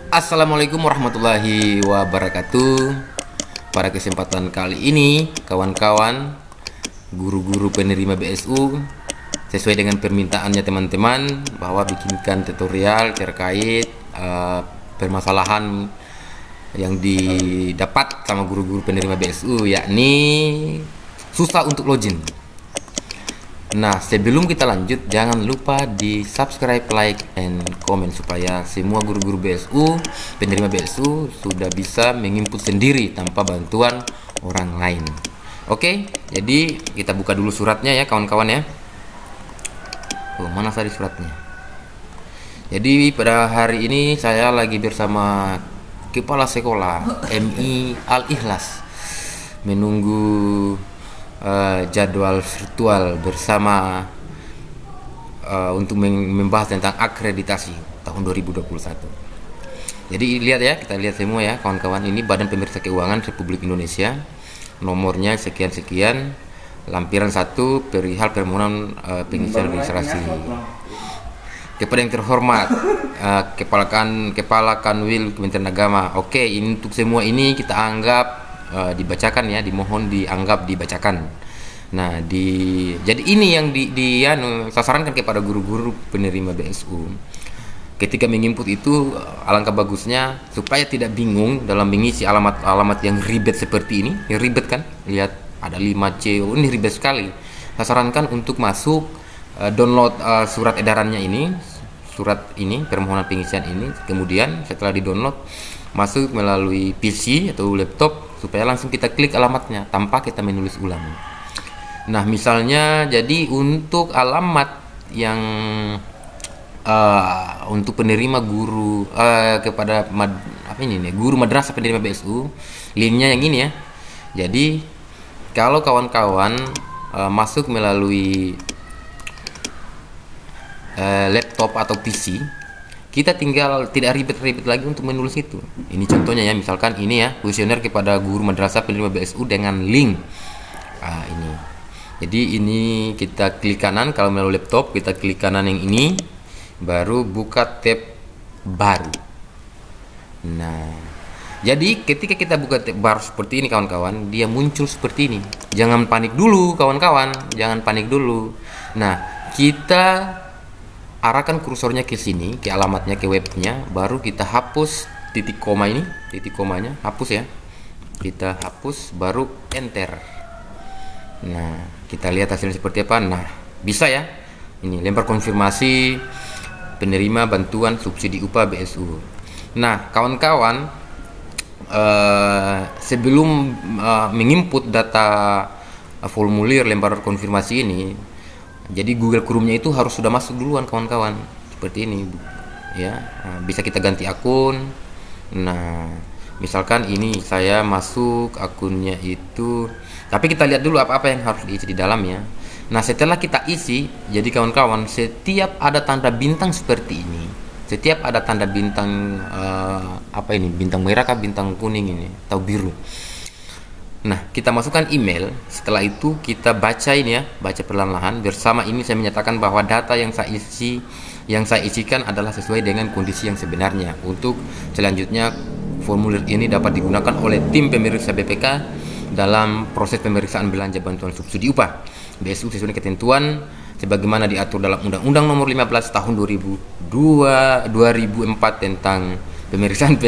Assalamualaikum warahmatullahi wabarakatuh. Pada kesempatan kali ini, kawan-kawan, guru-guru penerima BSU, sesuai dengan permintaannya teman-teman, bahwa bikinkan tutorial terkait permasalahan yang didapat sama guru-guru penerima BSU, yakni susah untuk login. Nah, sebelum kita lanjut, jangan lupa di subscribe, like, and comment supaya semua guru-guru BSU, penerima BSU sudah bisa menginput sendiri tanpa bantuan orang lain. Oke, jadi kita buka dulu suratnya ya kawan-kawan ya. Oh, mana tadi suratnya? Jadi pada hari ini saya lagi bersama Kepala Sekolah MI Al-Ikhlas menunggu jadwal virtual bersama untuk membahas tentang akreditasi tahun 2021. Jadi lihat ya, kita lihat semua ya kawan-kawan, ini Badan Pemeriksa Keuangan Republik Indonesia, nomornya sekian-sekian, lampiran 1 perihal permohonan pengisian registrasi. Kepada yang terhormat Kepala Kanwil Kementerian Agama. Oke, ini untuk semua ini kita anggap dibacakan ya, dimohon dianggap dibacakan. Nah, jadi ini yang sasarankan kepada guru-guru penerima BSU. Ketika menginput itu, alangkah bagusnya supaya tidak bingung dalam mengisi alamat-alamat yang ribet seperti ini. Yang ribet kan? Lihat ada 5C, ini ribet sekali. Sasarankan untuk masuk download surat edarannya ini, surat ini, permohonan pengisian ini. Kemudian setelah di-download, masuk melalui PC atau laptop supaya langsung kita klik alamatnya tanpa kita menulis ulang. Nah, misalnya jadi untuk alamat yang untuk penerima guru kepada guru madrasah penerima BSU, linknya yang ini ya. Jadi kalau kawan-kawan masuk melalui laptop atau PC, kita tinggal tidak ribet-ribet lagi untuk menulis itu. Ini contohnya ya, misalkan ini ya, kuesioner kepada guru madrasah penerima BSU dengan link ini. Jadi ini kita klik kanan, kalau melalui laptop kita klik kanan yang ini, baru buka tab baru. Nah, jadi ketika kita buka tab baru seperti ini kawan-kawan, dia muncul seperti ini. Jangan panik dulu kawan-kawan, jangan panik dulu. Nah, kita arahkan kursornya ke sini, ke alamatnya, ke webnya, baru kita hapus titik koma ini, titik komanya hapus ya, kita hapus, baru enter. Nah, kita lihat hasilnya seperti apa. Nah, bisa ya, ini lempar konfirmasi penerima bantuan subsidi upah BSU. Nah, kawan-kawan, sebelum menginput data formulir lempar konfirmasi ini, jadi Google Chrome-nya itu harus sudah masuk duluan kawan-kawan, seperti ini ya. Nah, bisa kita ganti akun. Nah, misalkan ini saya masuk akunnya itu, tapi kita lihat dulu apa-apa yang harus diisi di dalamnya. Nah, setelah kita isi, jadi kawan-kawan, setiap ada tanda bintang seperti ini, setiap ada tanda bintang bintang merah kah, bintang kuning ini atau biru. Nah, kita masukkan email. Setelah itu kita baca ini ya, baca perlahan-lahan. Bersama ini saya menyatakan bahwa data yang saya isikan adalah sesuai dengan kondisi yang sebenarnya. Untuk selanjutnya, formulir ini dapat digunakan oleh tim pemeriksa BPK dalam proses pemeriksaan belanja bantuan subsidi upah BSU sesuai ketentuan sebagaimana diatur dalam Undang-Undang Nomor 15 Tahun 2004 tentang pemeriksaan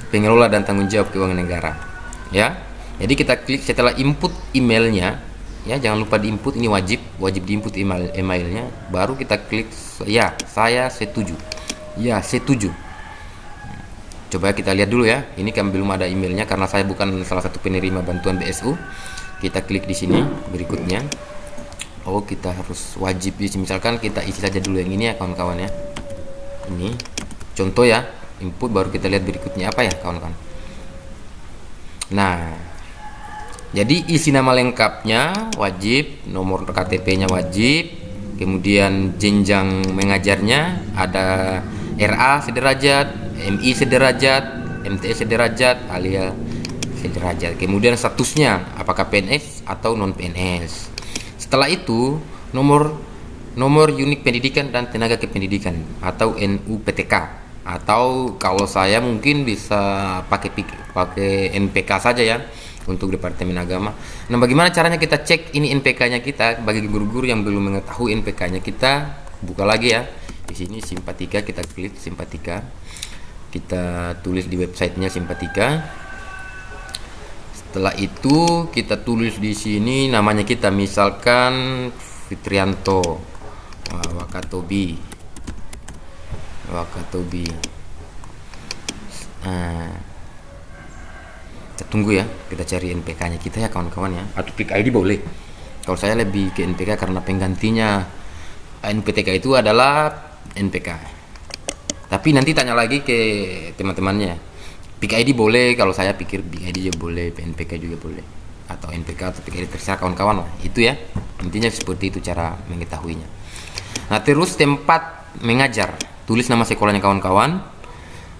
pengelola dan tanggung jawab keuangan negara ya. Jadi kita klik setelah input emailnya ya, jangan lupa diinput, ini wajib diinput emailnya, baru kita klik ya, saya setuju ya, setuju. Coba kita lihat dulu ya, ini kan belum ada emailnya karena saya bukan salah satu penerima bantuan BSU. Kita klik di sini berikutnya. Oh, kita harus wajib misalkan kita isi saja dulu yang ini ya kawan-kawan ya. Ini contoh ya, input, baru kita lihat berikutnya apa ya kawan-kawan. Nah, jadi isi nama lengkapnya wajib, nomor KTP-nya wajib, kemudian jenjang mengajarnya ada RA sederajat, MI sederajat, MTS sederajat, alias sederajat. Kemudian statusnya apakah PNS atau non PNS. Setelah itu nomor nomor unit pendidikan dan tenaga kependidikan atau NUPTK, atau kalau saya mungkin bisa pakai NPK saja ya untuk Departemen Agama. Nah, bagaimana caranya kita cek ini NPK-nya kita? Bagi guru-guru yang belum mengetahui NPK-nya, kita buka lagi ya. Di sini Simpatika, kita klik Simpatika. Kita tulis di websitenya Simpatika. Setelah itu kita tulis di sini namanya kita, misalkan Fitrianto Wakatobi. Kita tunggu ya, kita cari NPK-nya kita ya kawan-kawan ya, atau klik ID boleh. Kalau saya lebih ke NPK karena penggantinya NPTK itu adalah NPK. Tapi nanti tanya lagi ke teman-temannya. Pick ID boleh, kalau saya pikir Pick ID juga boleh, NPK juga boleh, atau NPK atau Pick ID terserah kawan-kawan lah. Itu ya, intinya seperti itu cara mengetahuinya. Nah, terus tempat mengajar, tulis nama sekolahnya kawan-kawan,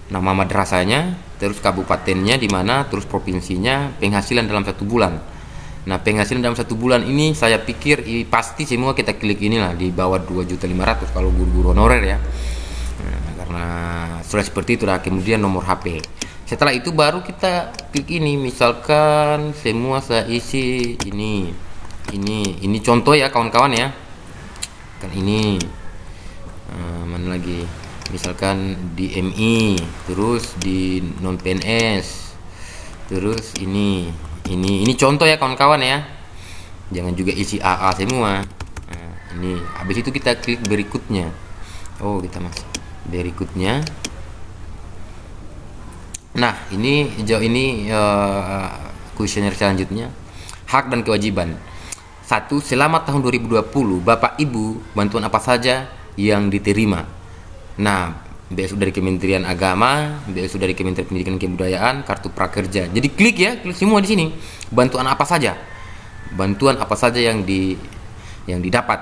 nama madrasahnya, terus kabupatennya di mana, terus provinsinya, penghasilan dalam 1 bulan. Nah, penghasilan dalam 1 bulan ini saya pikir pasti semua kita klik inilah di bawah 2.500.000 kalau guru-guru honorer ya. Nah, karena sudah seperti itu lah. Kemudian nomor HP. Setelah itu baru kita klik ini, misalkan semua saya isi ini contoh ya kawan-kawan ya. Kan ini mana lagi? Misalkan di MI, terus di non PNS, terus ini contoh ya kawan-kawan ya. Jangan juga isi AA semua. Nah, ini habis itu kita klik berikutnya. Oh, kita masuk berikutnya. Nah, ini kuesioner selanjutnya, hak dan kewajiban. 1. Selama tahun 2020 Bapak Ibu bantuan apa saja yang diterima? Nah, BSU dari Kementerian Agama, BSU dari Kementerian Pendidikan dan Kebudayaan, kartu prakerja. Jadi klik semua di sini. Bantuan apa saja? Bantuan apa saja yang didapat?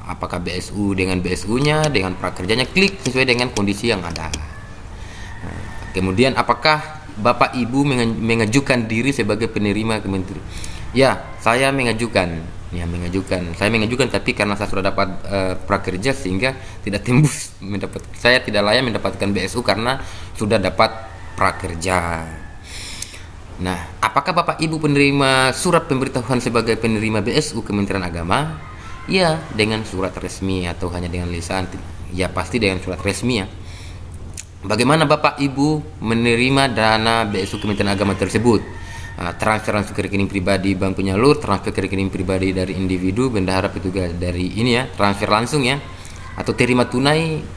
Apakah BSU dengan BSU-nya, dengan prakerjanya, klik sesuai dengan kondisi yang ada. Kemudian apakah Bapak Ibu mengajukan diri sebagai penerima kementerian? Ya, saya mengajukan. Saya mengajukan, tapi karena saya sudah dapat prakerja sehingga tidak tembus saya tidak layak mendapatkan BSU karena sudah dapat prakerja. Nah, apakah Bapak Ibu penerima surat pemberitahuan sebagai penerima BSU Kementerian Agama? Ya, dengan surat resmi atau hanya dengan lisan? Ya, pasti dengan surat resmi ya. Bagaimana Bapak Ibu menerima dana BSU Kementerian Agama tersebut? Transfer langsung ke rekening pribadi bank penyalur, transfer ke rekening pribadi dari individu, bendahara petugas dari ini ya, transfer langsung ya, atau terima tunai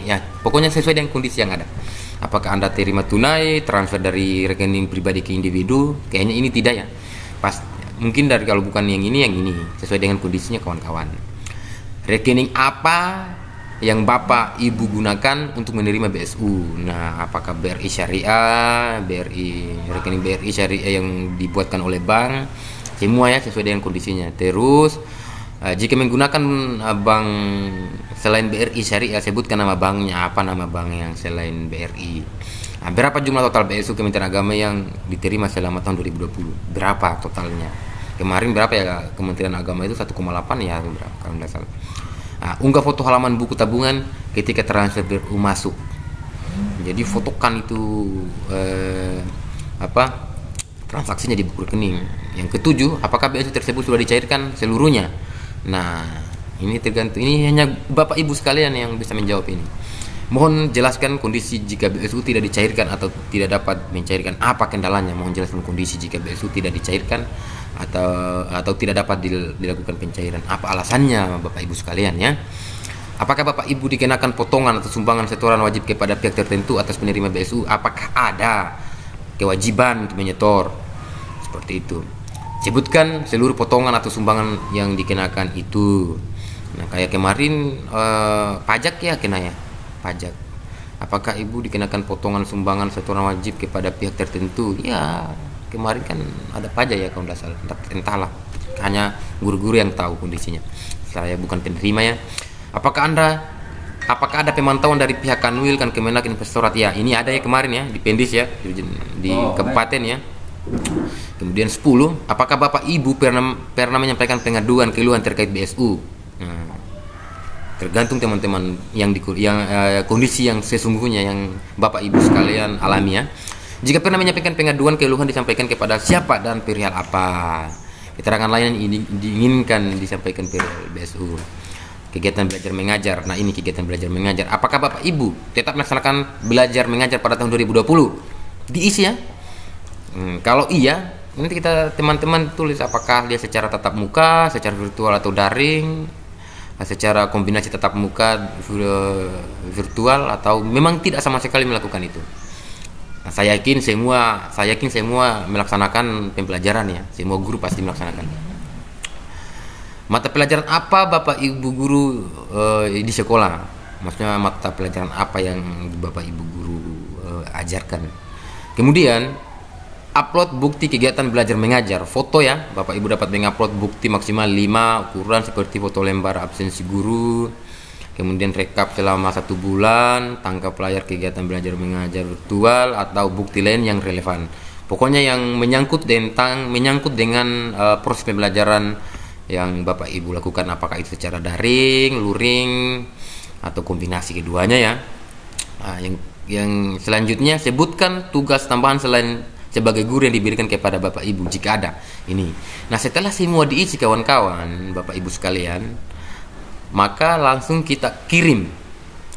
ya, pokoknya sesuai dengan kondisi yang ada. Apakah Anda terima tunai, transfer dari rekening pribadi ke individu? Kayaknya ini tidak ya. Mungkin dari kalau bukan yang ini sesuai dengan kondisinya kawan-kawan. Rekening apa yang Bapak Ibu gunakan untuk menerima BSU? Nah, apakah BRI Syariah, rekening BRI Syariah yang dibuatkan oleh bank? Semua ya sesuai dengan kondisinya. Terus jika menggunakan bank selain BRI Syariah, sebutkan nama banknya, apa nama bank yang selain BRI. Nah, berapa jumlah total BSU Kementerian Agama yang diterima selama tahun 2020? Berapa totalnya? Kemarin berapa ya Kementerian Agama itu 1,8 ya, berapa kalau tidak salah. Nah, unggah foto halaman buku tabungan ketika transfer BRU masuk. Jadi fotokan itu transaksinya di buku rekening. Yang ke-7, apakah BSU tersebut sudah dicairkan seluruhnya? Nah, ini tergantung. Ini hanya Bapak Ibu sekalian yang bisa menjawab ini. Mohon jelaskan kondisi jika BSU tidak dicairkan atau tidak dapat mencairkan. Apa kendalanya? Mohon jelaskan kondisi jika BSU tidak dicairkan atau tidak dapat dilakukan pencairan. Apa alasannya Bapak Ibu sekalian ya? Apakah Bapak Ibu dikenakan potongan atau sumbangan setoran wajib kepada pihak tertentu atas penerima BSU? Apakah ada kewajiban untuk menyetor? Seperti itu. Sebutkan seluruh potongan atau sumbangan yang dikenakan itu. Nah, kayak kemarin pajak ya kena ya, pajak. Apakah Ibu dikenakan potongan sumbangan setoran wajib kepada pihak tertentu? Ya, kemarin kan ada pajak ya kalau tidak salah. Entahlah, hanya guru-guru yang tahu kondisinya. Saya bukan penerima ya. Apakah ada pemantauan dari pihak Kanwil, Kemenak, Inspektorat? Ya, ini ada ya kemarin ya di Pendis ya, di kabupaten ya. Kemudian 10, apakah Bapak Ibu pernah menyampaikan pengaduan keluhan terkait BSU? Nah, tergantung teman-teman kondisi yang sesungguhnya yang Bapak Ibu sekalian alami ya. Jika pernah menyampaikan pengaduan keluhan disampaikan kepada siapa dan perihal apa. Keterangan lain yang diinginkan disampaikan perihal BSU. Kegiatan belajar mengajar. Nah, ini kegiatan belajar mengajar. Apakah Bapak Ibu tetap melaksanakan belajar mengajar pada tahun 2020? Diisi ya. Kalau iya, nanti kita teman-teman tulis apakah dia secara tatap muka, secara virtual atau daring, secara kombinasi tatap muka virtual atau memang tidak sama sekali melakukan itu. Nah, saya yakin semua melaksanakan pembelajaran ya. Semua guru pasti melaksanakan. Mata pelajaran apa Bapak Ibu guru di sekolah? Maksudnya mata pelajaran apa yang Bapak Ibu guru ajarkan? Kemudian upload bukti kegiatan belajar mengajar, foto ya. Bapak Ibu dapat mengupload bukti maksimal 5 ukuran seperti foto lembar absensi guru, kemudian rekap selama 1 bulan, tangkap layar kegiatan belajar mengajar virtual atau bukti lain yang relevan. Pokoknya yang menyangkut dengan proses pembelajaran yang Bapak Ibu lakukan, apakah itu secara daring, luring, atau kombinasi keduanya ya. Nah, yang selanjutnya sebutkan tugas tambahan selain sebagai guru yang diberikan kepada Bapak Ibu jika ada. Ini. Nah, setelah semua diisi kawan-kawan, Bapak Ibu sekalian, maka langsung kita kirim.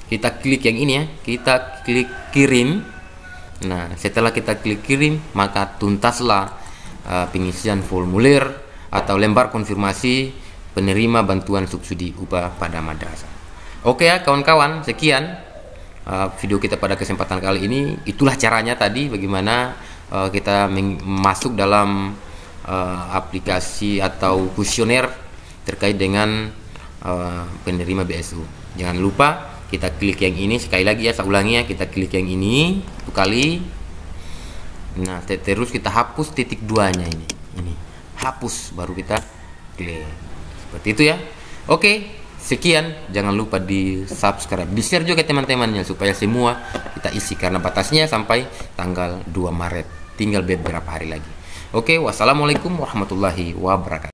Kita klik yang ini ya, kita klik kirim. Nah, setelah kita klik kirim, maka tuntaslah pengisian formulir atau lembar konfirmasi penerima bantuan subsidi upah pada madrasah. Oke ya kawan-kawan, sekian video kita pada kesempatan kali ini. Itulah caranya tadi bagaimana kita masuk dalam aplikasi atau kuesioner terkait dengan penerima BSU. Jangan lupa kita klik yang ini, sekali lagi ya, saya ulangi ya, kita klik yang ini 1 kali. Nah, terus kita hapus titik 2-nya ini. Hapus, baru kita klik. Seperti itu ya. Oke, sekian. Jangan lupa di subscribe, di share juga teman-temannya supaya semua kita isi, karena batasnya sampai tanggal 2 Maret. Tinggal beberapa hari lagi. Oke, wassalamualaikum warahmatullahi wabarakatuh.